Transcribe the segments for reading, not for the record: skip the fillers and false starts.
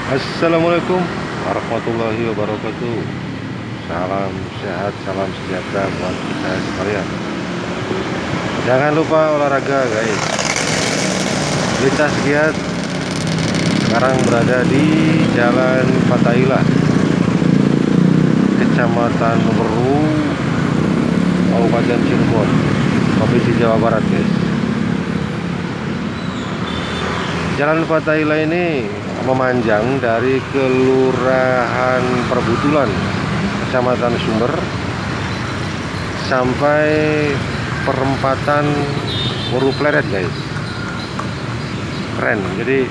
Assalamualaikum warahmatullahi wabarakatuh. Salam sehat, salam sejahtera buat kita sekalian. Jangan lupa olahraga guys. Lintas giat sekarang berada di Jalan Fatahillah, Kecamatan Meru, Kabupaten Cirebon, Provinsi Jawa Barat guys. Jalan Fatahillah ini memanjang dari Kelurahan Perbutulan, Kecamatan Sumber, sampai perempatan Woru Pleret guys. Keren, jadi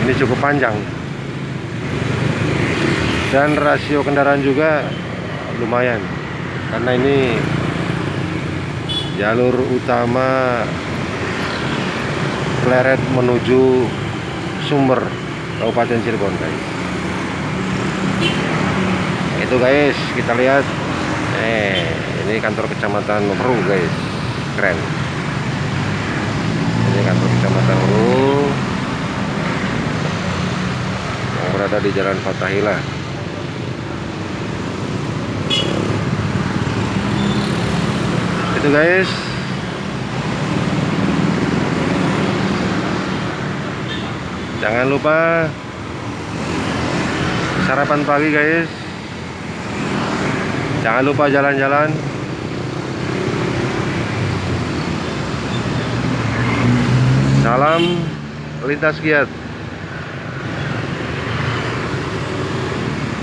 ini cukup panjang dan rasio kendaraan juga lumayan karena ini jalur utama Pleret menuju Sumber, Kabupaten Cirebon guys. Itu guys, kita lihat. Ini kantor Kecamatan Meru guys. Keren. Ini kantor Kecamatan Meru yang berada di Jalan Fatahillah. Itu guys. Jangan lupa sarapan pagi guys. Jangan lupa jalan-jalan. Salam lintas giat.